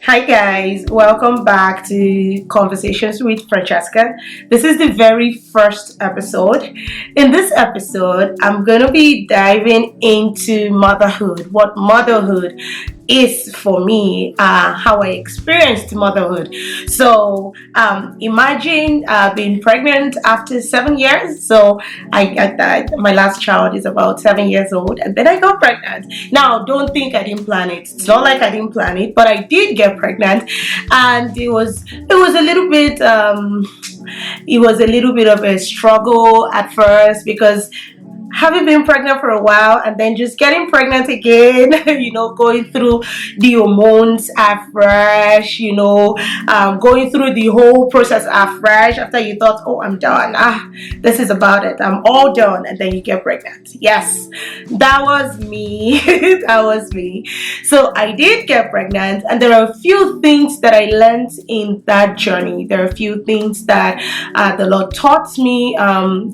Hi guys, welcome back to Conversations with Francesca. This is the very first episode. In this episode, I'm going to be diving into motherhood, what motherhood is for me, how I experienced motherhood. So imagine being pregnant after 7 years. So my last child is about 7 years old, and then I got pregnant. Now, don't think I didn't plan it. It's not like I didn't plan it, but I did get pregnant, and it was a little bit of a struggle at first because having been pregnant for a while and then just getting pregnant again, going through the hormones afresh, going through the whole process afresh after you thought, oh, I'm done. This is about it. I'm all done. And then you get pregnant. Yes, that was me. That was me. So I did get pregnant, and there are a few things that I learned in that journey. There are a few things that the Lord taught me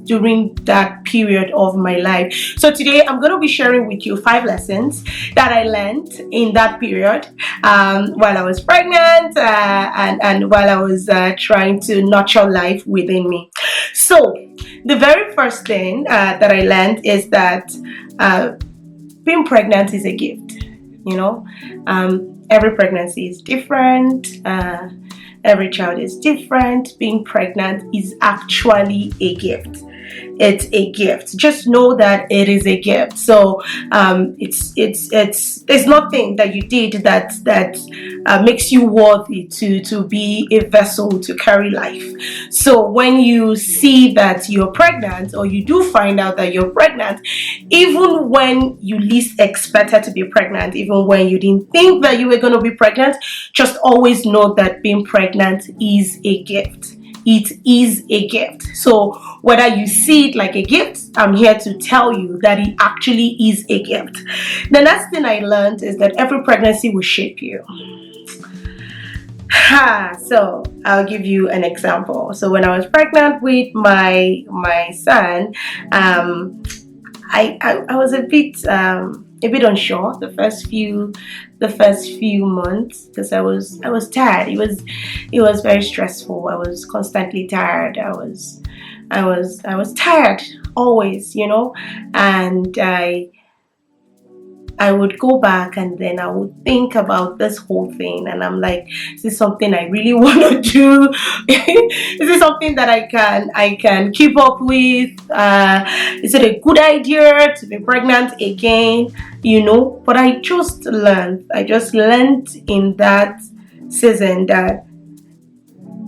during that period of my life. So today I'm going to be sharing with you 5 lessons that I learned in that period while I was pregnant and while I was trying to nurture life within me. So the very first thing that I learned is that being pregnant is a gift. Every pregnancy is different. Every child is different. Being pregnant is actually a gift. It's a gift. Just know that it is a gift. So it's there's nothing that you did that makes you worthy to be a vessel to carry life. So when you see that you're pregnant, or you do find out that you're pregnant, even when you least expected to be pregnant, even when you didn't think that you were going to be pregnant, just always know that being pregnant is a gift. It is a gift. So whether you see it like a gift, I'm here to tell you that it actually is a gift. The next thing I learned is that every pregnancy will shape you. So I'll give you an example. So when I was pregnant with my son, I was a bit unsure the first few months, because I was tired. It was very stressful. I was constantly tired. I was tired always, and I would go back and then I would think about this whole thing, and I'm like, is this something I really want to do? Is this something that I can keep up with? Is it a good idea to be pregnant again? But I just learned in that season that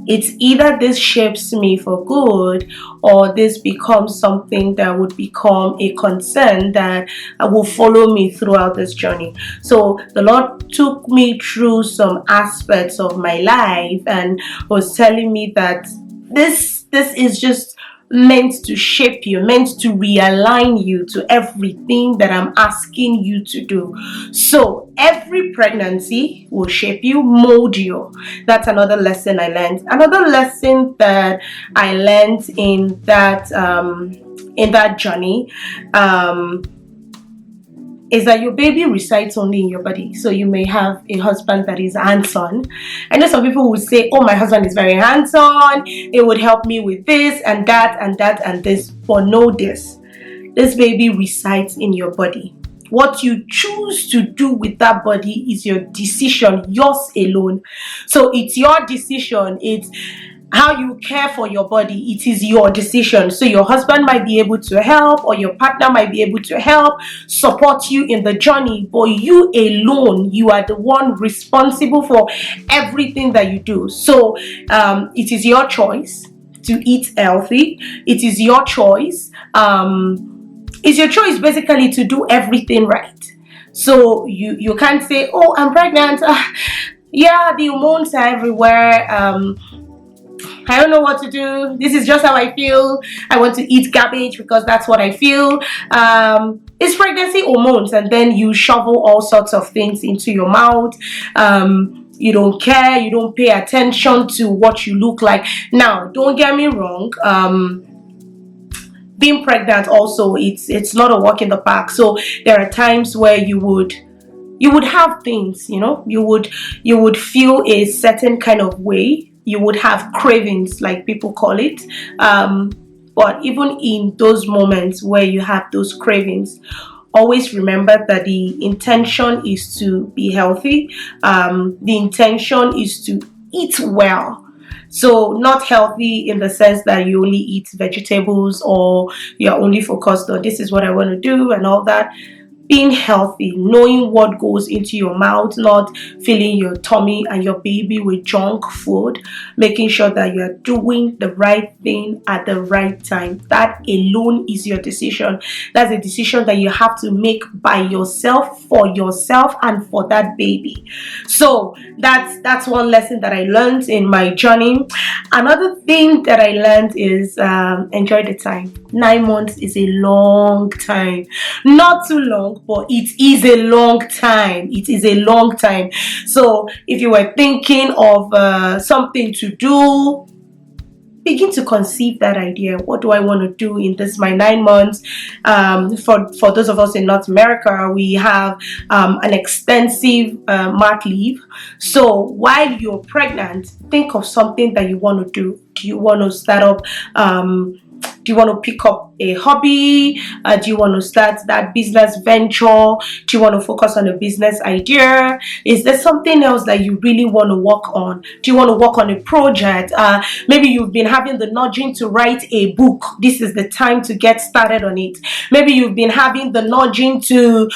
it's either this shapes me for good, or this becomes something that would become a concern that will follow me throughout this journey. So the Lord took me through some aspects of my life and was telling me that this is just meant to shape you, meant to realign you to everything that I'm asking you to do. So every pregnancy will shape you, mold you. That's another lesson I learned. Another lesson that I learned in that journey is that your baby resides only in your body. So you may have a husband that is hands-on. I know some people would say, oh, my husband is very hands-on. It would help me with this and that and that and this. But know this baby resides in your body. What you choose to do with that body is your decision, yours alone. So it's your decision. It's how you care for your body. It is your decision. So your husband might be able to help, or your partner might be able to help support you in the journey, but you alone, you are the one responsible for everything that you do. So it is your choice to eat healthy. It is your choice. It's your choice basically to do everything right. So you can't say, oh, I'm pregnant. Yeah, the hormones are everywhere. I don't know what to do. This is just how I feel. I want to eat garbage because that's what I feel. It's pregnancy hormones, and then you shovel all sorts of things into your mouth. You don't care. You don't pay attention to what you look like. Now, don't get me wrong. Being pregnant also, it's not a walk in the park. So there are times where you would You would have things, you would feel a certain kind of way. You would have cravings, like people call it. Um, but even in those moments where you have those cravings, always remember that the intention is to be healthy. The intention is to eat well. So, not healthy in the sense that you only eat vegetables, or you're only focused on this is what I want to do and all that. Being healthy, knowing what goes into your mouth, not filling your tummy and your baby with junk food, making sure that you're doing the right thing at the right time. That alone is your decision. That's a decision that you have to make by yourself, and for that baby. So that's one lesson that I learned in my journey. Another thing that I learned is enjoy the time. 9 months is a long time. Not too long, but it is a long time. It is a long time. So if you were thinking of something to do, begin to conceive that idea. What do I want to do in this my 9 months? For those of us in North America, we have an extensive mat leave. So while you're pregnant, think of something that you want to do. Do you want to start up? Do you want to pick up a hobby? Do you want to start that business venture? Do you want to focus on a business idea? Is there something else that you really want to work on? Do you want to work on a project? Maybe you've been having the nudging to write a book. This is the time to get started on it. Maybe you've been having the nudging to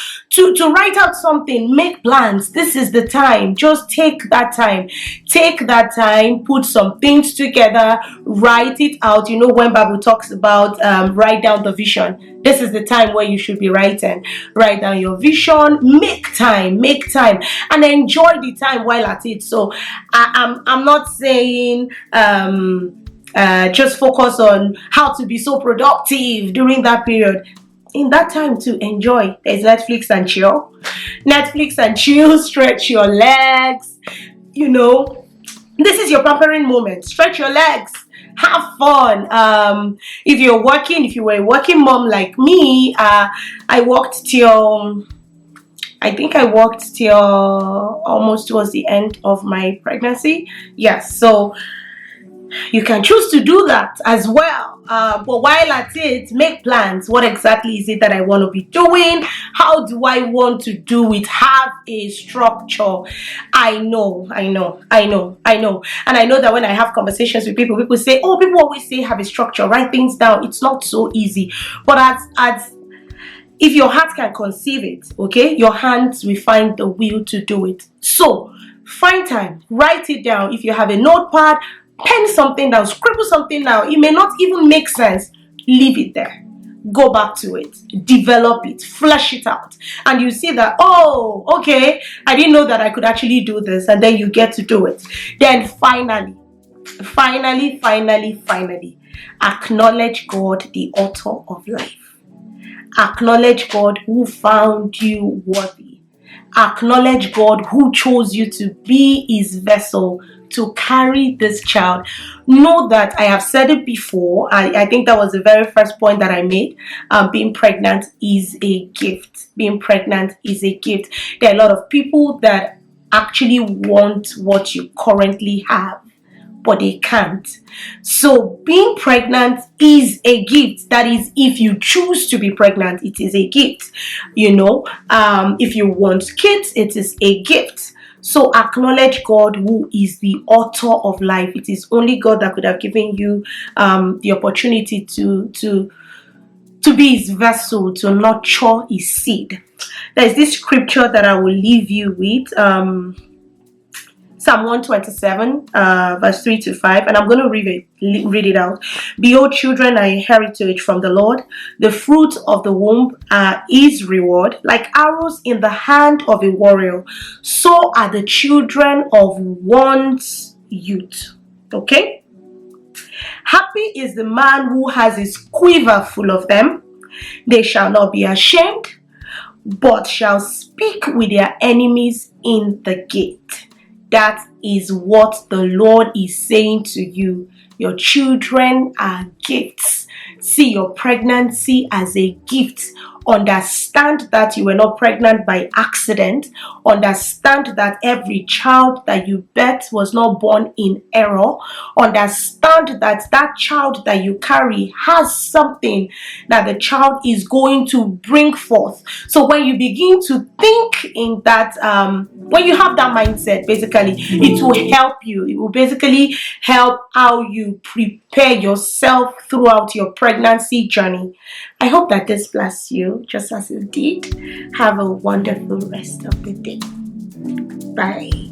write out something, make plans. This is the time. Just take that time. Take that time, put some things together, write it out. You know, when Bible talks about write down the vision, this is the time where you should be writing. Write down your vision, make time, and enjoy the time while at it. So I'm not saying just focus on how to be so productive during that period. In that time to enjoy, there's Netflix and chill, stretch your legs. This is your pampering moment. Stretch your legs, have fun. If you were a working mom like me, I worked till almost towards the end of my pregnancy. Yes, so you can choose to do that as well. But while at it, make plans. What exactly is it that I want to be doing? How do I want to do it? Have a structure. I know. And I know that when I have conversations with people say, oh, people always say have a structure, write things down. It's not so easy. But as if your heart can conceive it, okay, your hands will find the will to do it. So find time, write it down. If you have a notepad, pen something down, scribble something down. It may not even make sense. Leave it there. Go back to it. Develop it. Flesh it out. And you see that, oh, okay, I didn't know that I could actually do this. And then you get to do it. Then finally, acknowledge God, the author of life. Acknowledge God who found you worthy. Acknowledge God who chose you to be his vessel to carry this child. Know that I have said it before. I think that was the very first point that I made. Being pregnant is a gift. Being pregnant is a gift. There are a lot of people that actually want what you currently have, but they can't. So being pregnant is a gift. That is, if you choose to be pregnant, it is a gift. If you want kids, it is a gift. So acknowledge God who is the author of life. It is only God that could have given you the opportunity to be his vessel, to nurture his seed. There is this scripture that I will leave you with. Psalm 127, verse 3 to 5, and I'm going to read it out. Behold, children are a heritage from the Lord. The fruit of the womb are his reward. Like arrows in the hand of a warrior, so are the children of one's youth. Okay? Happy is the man who has his quiver full of them. They shall not be ashamed, but shall speak with their enemies in the gate. That is what the Lord is saying to you. Your children are gifts. See your pregnancy as a gift understand that you were not pregnant by accident, understand that every child that you birth was not born in error, understand that that child that you carry has something that the child is going to bring forth. So when you begin to think in that, when you have that mindset, basically it will help you. It will basically help how you prepare yourself throughout your pregnancy journey. I hope that this bless you just as it did. Have a wonderful rest of the day. Bye.